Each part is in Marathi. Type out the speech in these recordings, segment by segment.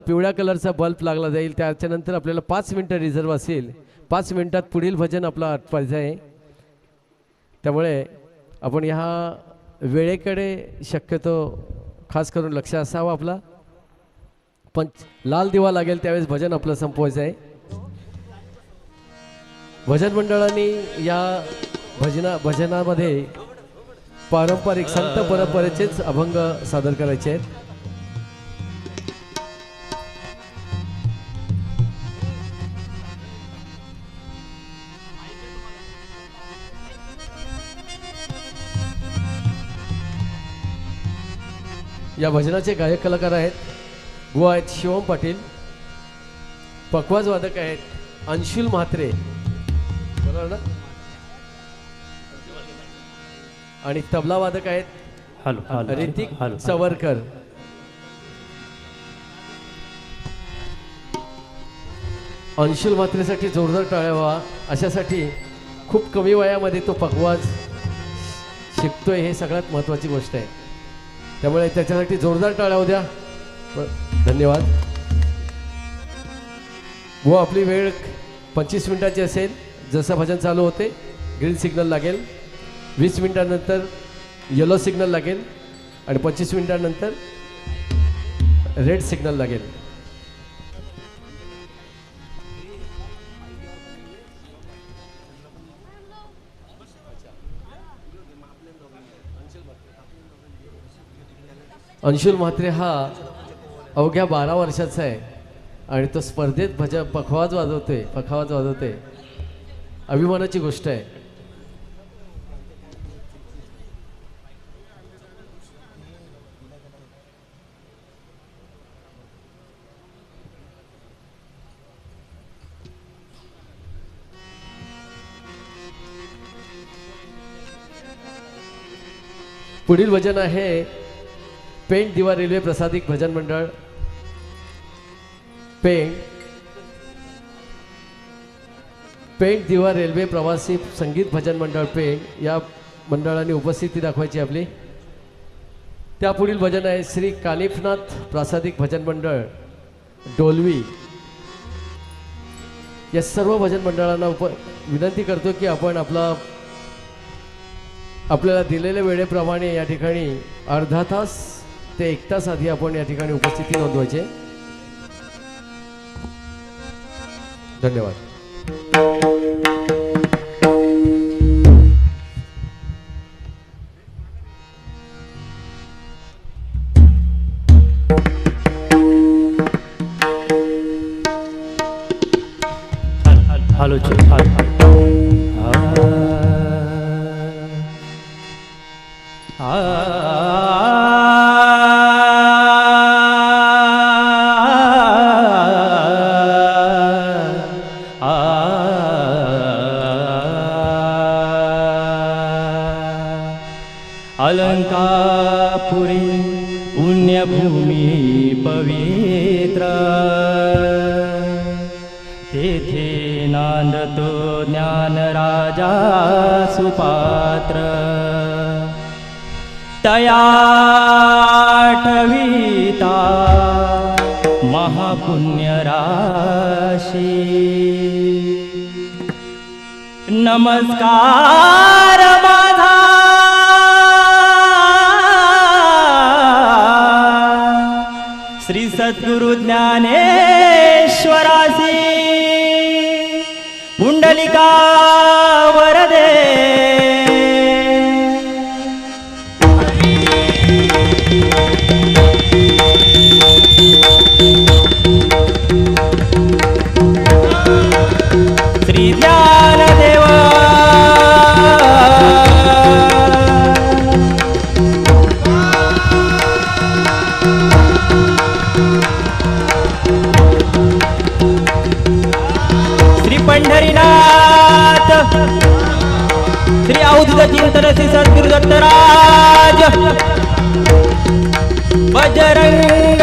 पिवळ्या कलरचा बल्ब लागला जाईल. त्याच्यानंतर आपल्याला 5 मिनिटं रिझर्व असेल. 5 मिनिटात पुढील भजन आपलं आटपायचं आहे. त्यामुळे आपण ह्या वेळेकडे शक्यतो खास करून लक्ष असावं आपला. पण लाल दिवा लागेल त्यावेळेस भजन आपलं संपवायचं आहे. भजन मंडळांनी या भजनामध्ये पारंपरिक संत परंपरेचेच अभंग सादर करायचे आहेत. या भजनाचे गायक कलाकार आहेत गोवा आहेत शिवम पाटील, पखवाज वादक आहेत अंशुल म्हात्रे, बरोबर ना, आणि तबला वादक आहेत ऋतिक सवरकर. अंशुल म्हात्रेसाठी जोरदार टाळ्या व्हा. अशासाठी खूप कमी वयामध्ये तो पखवाज शिकतोय, हे सगळ्यात महत्त्वाची गोष्ट आहे. त्यामुळे त्याच्यासाठी जोरदार टाळ्या होऊ द्या. धन्यवाद. व आपली वेळ 25 मिनिटाची असेल. जसं भजन चालू होते ग्रीन सिग्नल लागेल, 20 मिनिटांनंतर येलो सिग्नल लागेल आणि 25 मिनिटांनंतर रेड सिग्नल लागेल. अंशुल म्हात्रे हा अवघ्या 12 वर्षाचा आहे आणि तो स्पर्धेत पखवाज वाजवतोय. अभिमानाची गोष्ट आहे. पुढील भजन आहे पेंट दिवा रेल्वे प्रसादिक भजन मंडळ. पेंट दिवा रेल्वे प्रवासी संगीत भजन मंडळ पेंट या मंडळाने उपस्थिती दाखवायची आपली. त्यापुढील भजन आहे श्री कानिफनाथ प्रासादिक भजन मंडळ डोलवी. या सर्व भजन मंडळांना विनंती करतो की आपण आपल्याला दिलेल्या वेळेप्रमाणे या ठिकाणी अर्धा तास ते 1 तास आधी आपण या ठिकाणी उपस्थिती नोंदवायचे. धन्यवाद. अलंकापुरी पुण्यभूमी पवित्र, तेथे नांदतो ज्ञानराजा सुपात्र. तया ठविता महापुण्य राशी. नमस्कार माझा श्री सद्गुरु ज्ञानेश्वरासी. पुंडलिका वरदे श्री ज्ञानदेव पंढरीनाथ श्री अवधूत चिंतन श्री सद्गुरु दत्तराज. बजरंग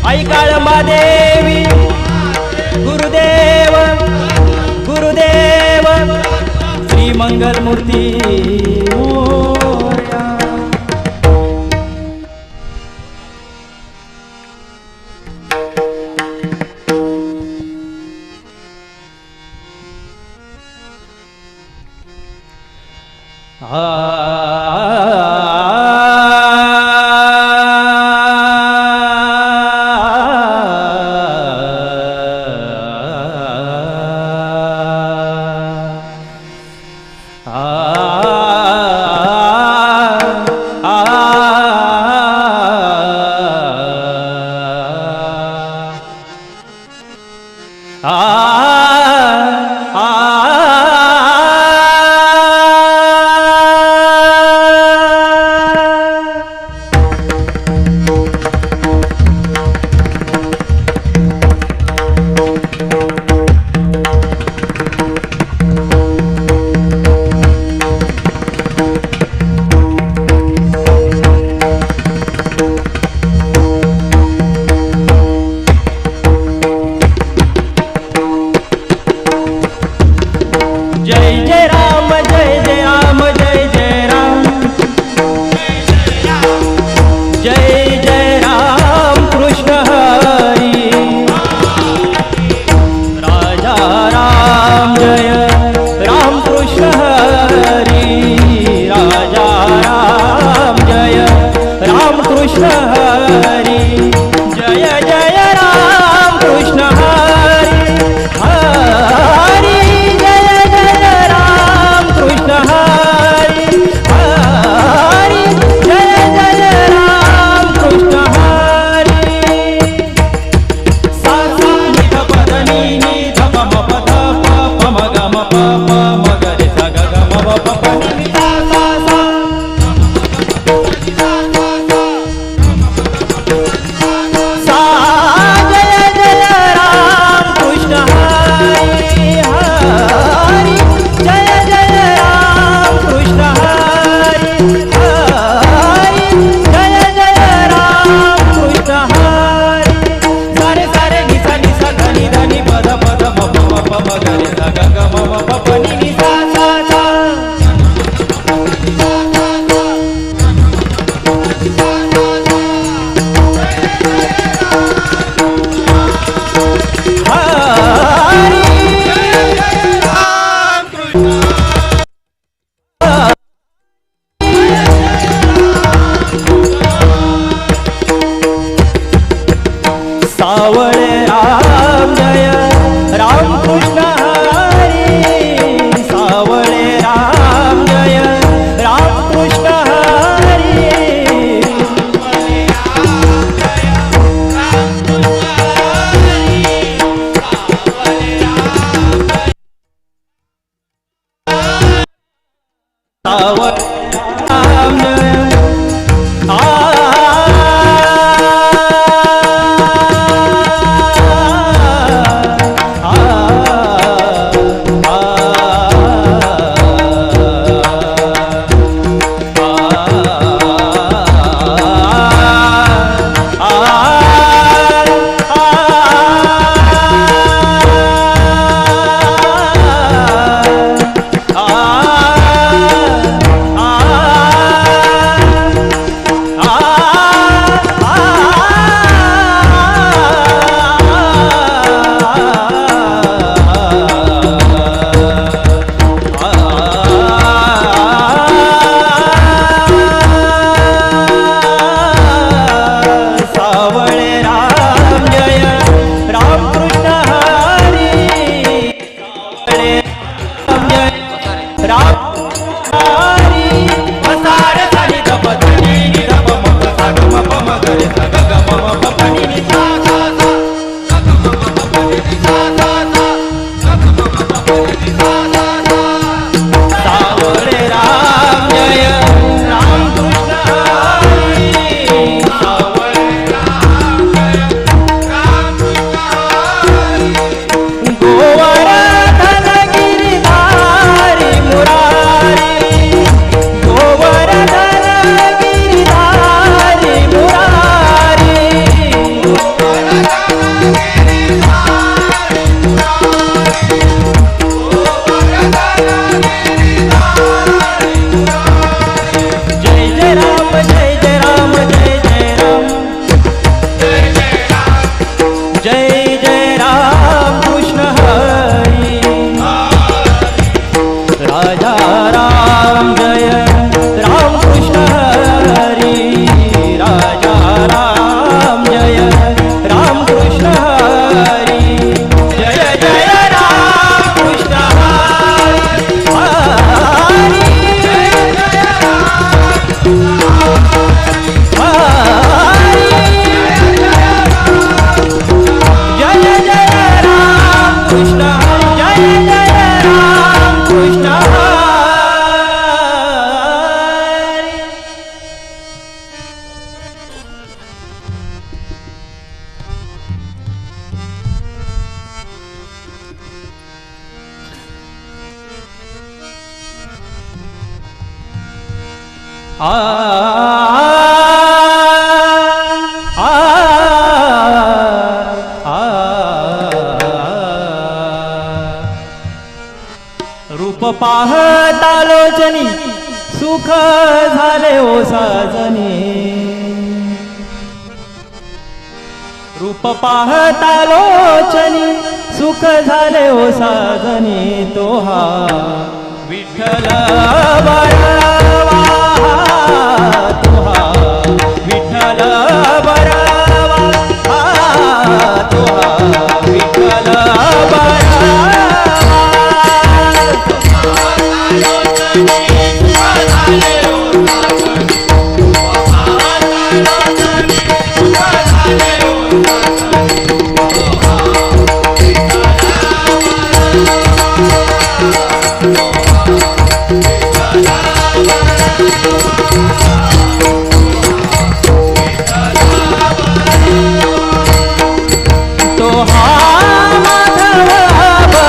ऐकाळ महादेवी गुरुदेव गुरुदेव श्री मंगलमूर्ती. आ आ आ रूप पाहता लोचनी सुख झाले ओ साजनी रूप पाहता लोचनी सुख झाले ओ साजनी तो हा विठ्ठल बरवा तो हा विठ्ठल बरवा तो हा विठ्ठल बरवा तो हा माधव बरवा तो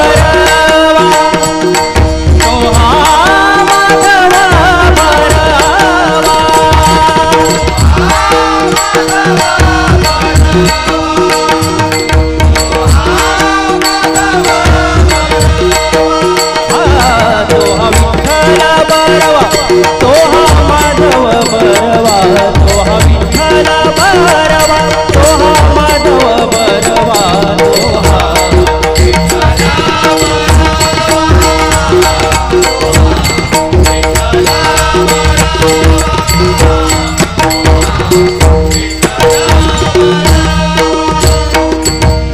हा माधव बरवा तो हा विठ्ठल बरवा तो हा माधव बरवा तो हा विठ्ठल बरवा तो हा माधव बरवा तो हा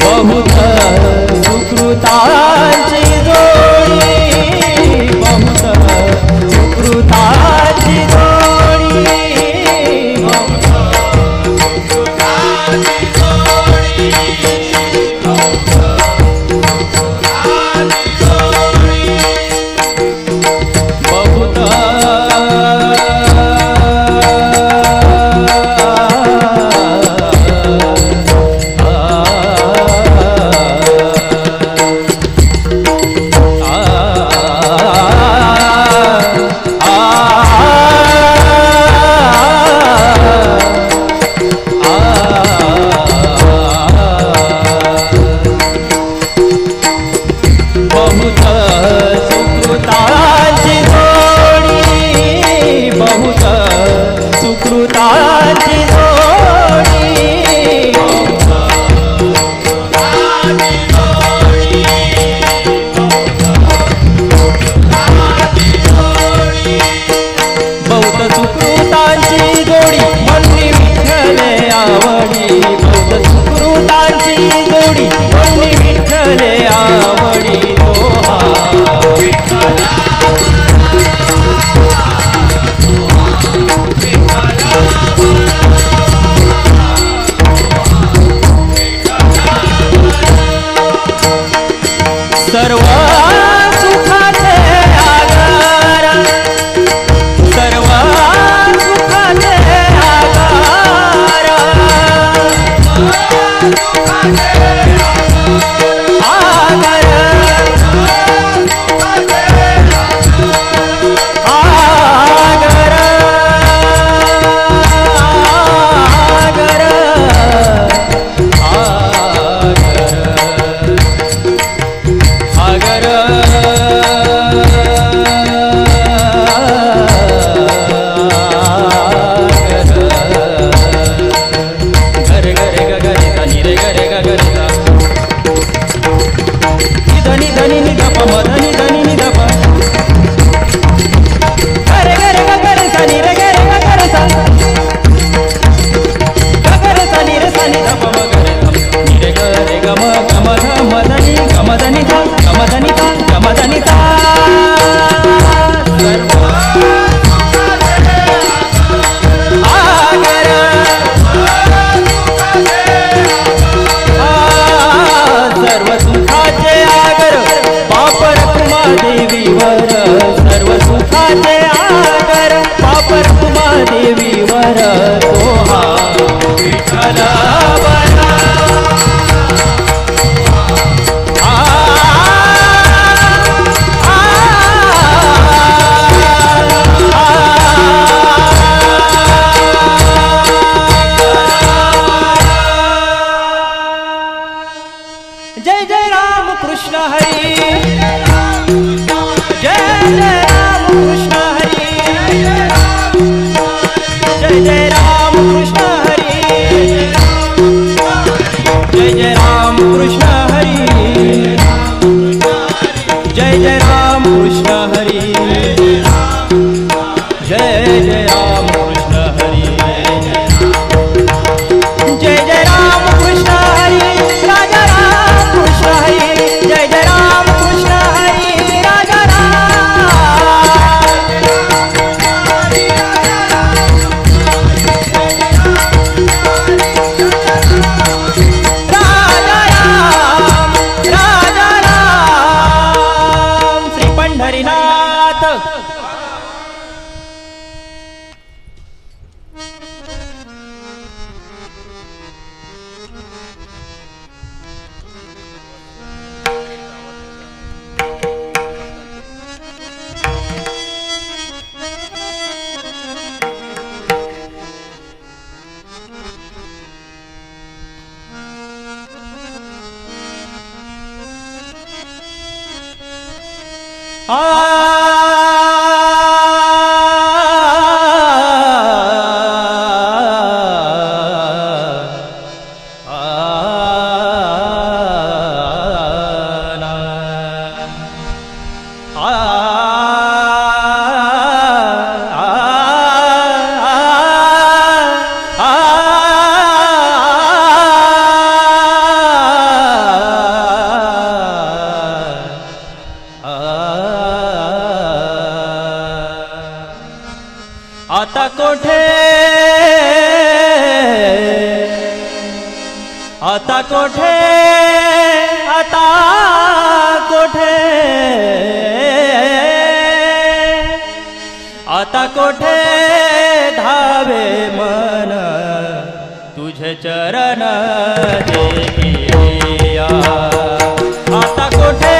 बहुत सुकृतांची जोडी बहुत सुकृतांची जोडी बहुत बहुत सुकृतांची जोडी बहुत सुकृतांची जोडी बहुत सुकृतांची जोडी म्हणली विठ्ठले आवडी बहुत सुकृतांची जोडी म्हणली विठ्ठले आवडी तो हा सर्व सुखाचे आगार सर्व सुखाचे आगार जय जय राम कृष्ण हरी जय जय राम कृष्ण हरी जय जय राम कृष्ण हरी जय जय राम कृष्ण हरी जय जय राम कृष्ण हरी जय जय राम कृष्ण हरी जय जय राम कृष्ण हरी राजा राम कृष्ण हरी जय जय राम कृष्ण हरी राजा राम श्री पंढरीनाथ आता कोठे आता कोठे आता कोठे आता कोठे धावे मन तुझे चरण देखिया आता कोठे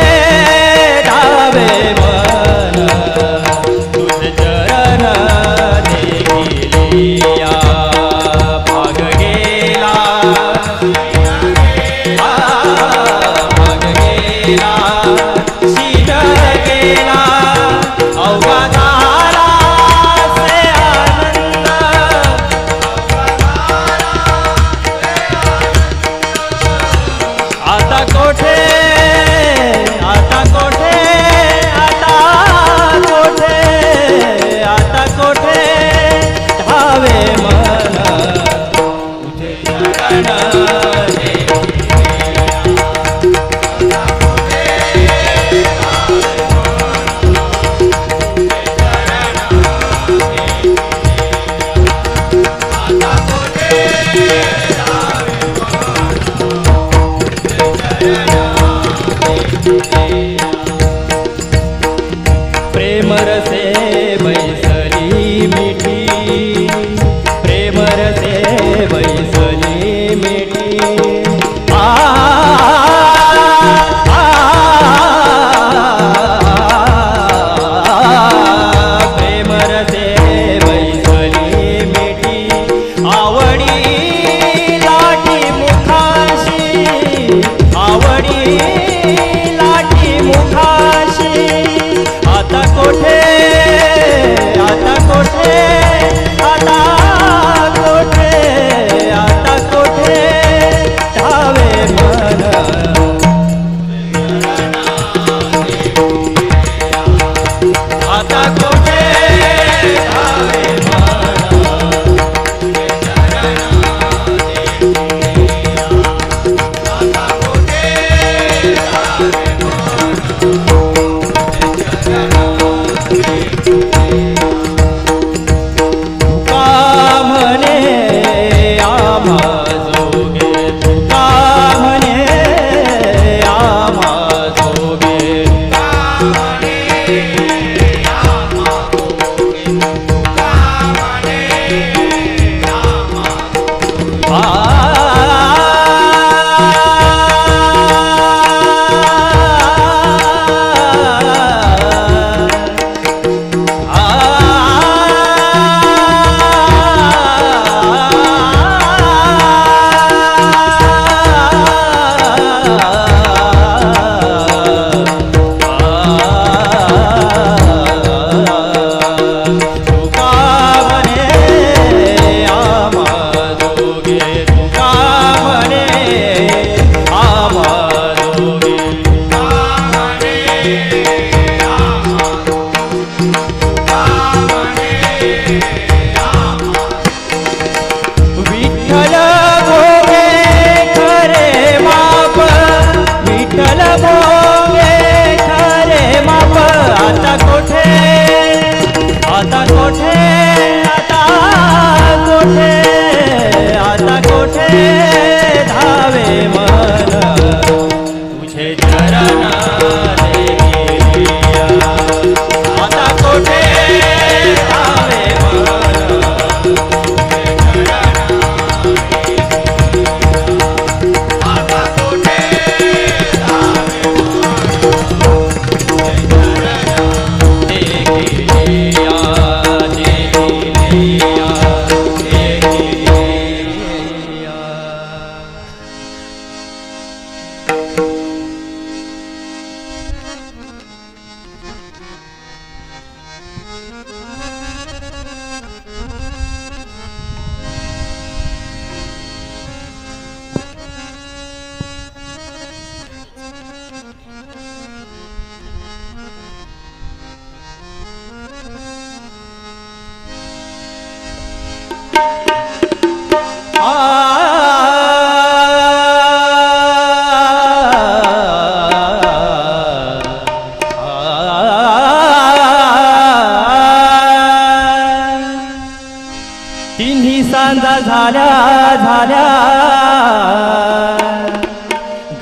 धावे मन तुझे चरण देखिया भाग गेला भाग गेला शीत गेला अवघा झाला से आनंद आता कोठे आता कोठे आता कोठे आता कोठे धावे मन तुझे चरण प्रेम रसे बैसली मिठी प्रेम रसे बैसली मिठी प्रेम रसे बैसली मिठी आवडी लाटी मुखाशी आवडी लाटी मुखाशी आता कोठे आता कोठे आता कोठे आता कोठे धावे मन आता कोठे धावे मन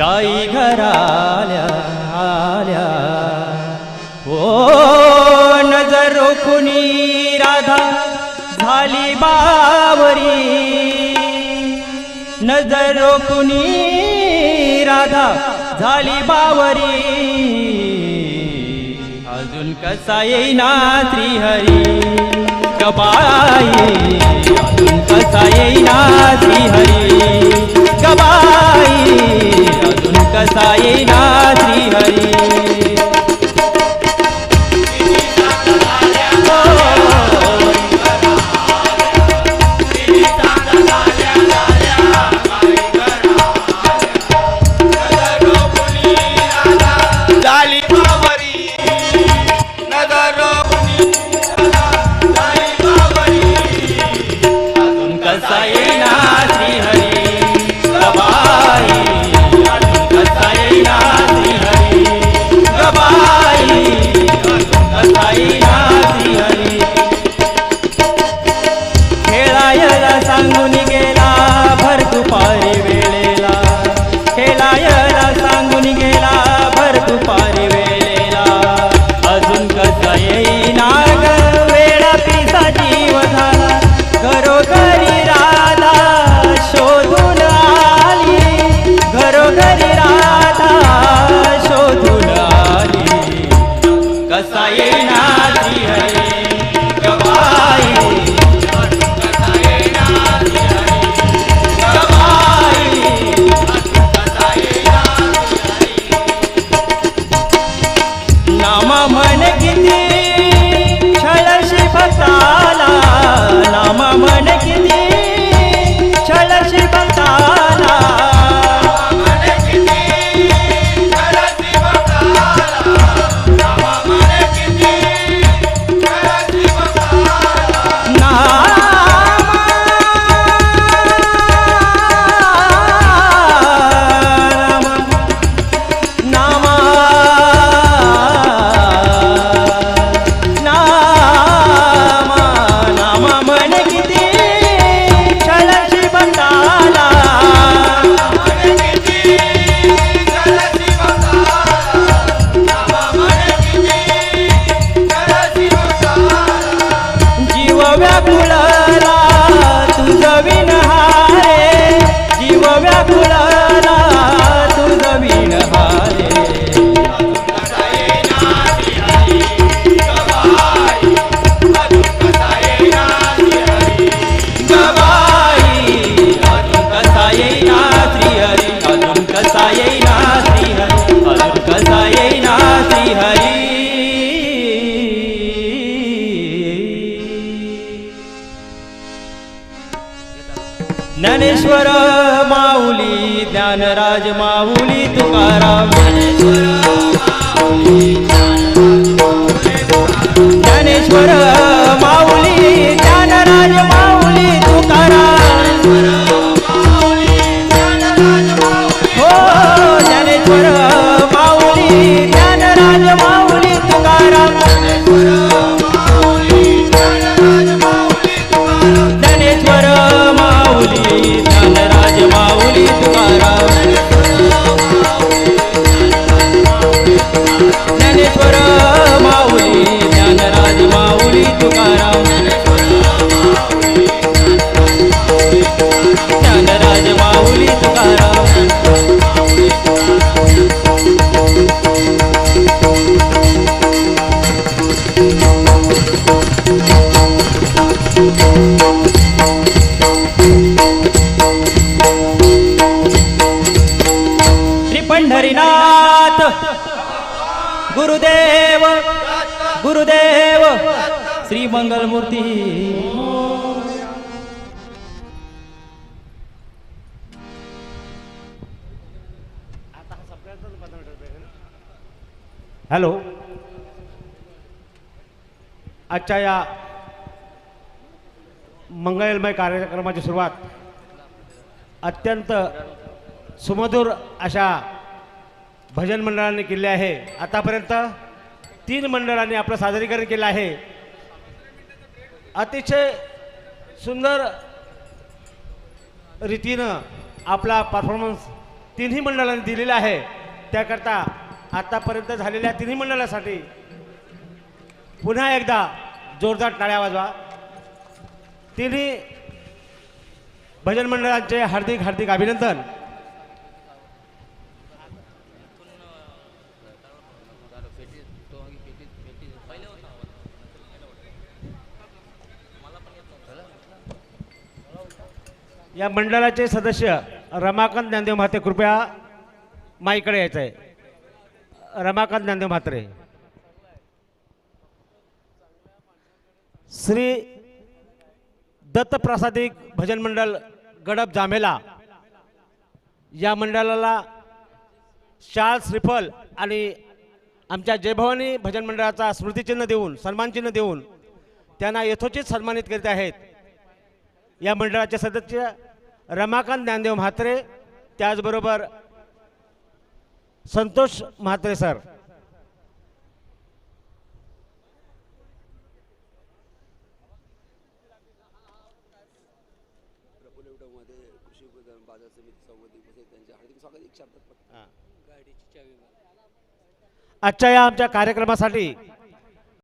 गाई घराल्या आल्या ओ नजर रोखुनी राधा झाली बावरी नजर रोखुनी राधा झाली बावरी अजून कसा येईना श्रीहरी गबाई अजून कसा येईना श्रीहरी गबाई अजून कसा येईना श्रीहरी सांगून गेला भर दुपारी वेळेला खेळायला सांगून गेला भर दुपारी वेळेला अजून कसा येईना ग वेळा पिसा जीव झाला घरोघरी राधा शोधून आली घरोघरी राधा शोधून आली कसा येईना श्रीहरी गबाई नामा मन किती छळशी भक्ताला नामा मन किती छळशी भक्ताला व्याकुळला तुझ विणहारे जीव व्याकुळला तुझ विणहारे गबाई अजून कसा येईना श्रीहरी अजून कसा येईना श्रीहरी अजून कसा येईना श्रीहरी ज्ञानेश्वर माऊली ज्ञानराज माऊली तुकाराम ज्ञानेश्वर माऊली ज्ञानराज माऊली तुकाराम हो ज्ञानेश्वर माऊली ज्ञानराज माऊली तुकाराम ज्ञानेश्वर माऊली ज्ञानराज माऊली तुकाराम ज्ञानेश्वर माऊली ज्ञानराज माऊली तुकाराम ज्ञानराज माऊली तुकाराम पंढरीनाथ गुरुदेव गुरुदेव श्री मंगलमूर्ती हॅलो आजच्या या मंगलमय कार्यक्रमाची सुरुवात अत्यंत सुमधुर अशा भजन मंडळांनी केली आहे. आतापर्यंत 3 मंडळांनी आपलं सादरीकरण केलं आहे. अतिशय सुंदर रीतीनं आपला परफॉर्मन्स तिन्ही मंडळांनी दिलेला आहे. त्याकरता आतापर्यंत झालेल्या तिन्ही मंडळासाठी पुन्हा एकदा जोरदार टाळ्या वाजवा. तिन्ही भजन मंडळांचे हार्दिक हार्दिक अभिनंदन. या मंडळाचे सदस्य रमाकांत ज्ञानदेव म्हात्रे, कृपया माईकडे यायचं आहे. रमाकांत ज्ञानदेव म्हात्रे. श्री दत्तप्रसादिक भजन मंडळ गडप जामेला या मंडळाला शाल, श्रीफल आणि आमच्या जयभवानी भजन मंडळाचा स्मृतिचिन्ह देऊन, सन्मानचिन्ह देऊन त्यांना यथोचित सन्मानित करीत आहेत. या मंडळाचे सदस्य रमाकांत ज्ञानदेव म्हात्रे, त्याचबरोबर संतोष म्हात्रे सर. आजच्या या आमच्या कार्यक्रमासाठी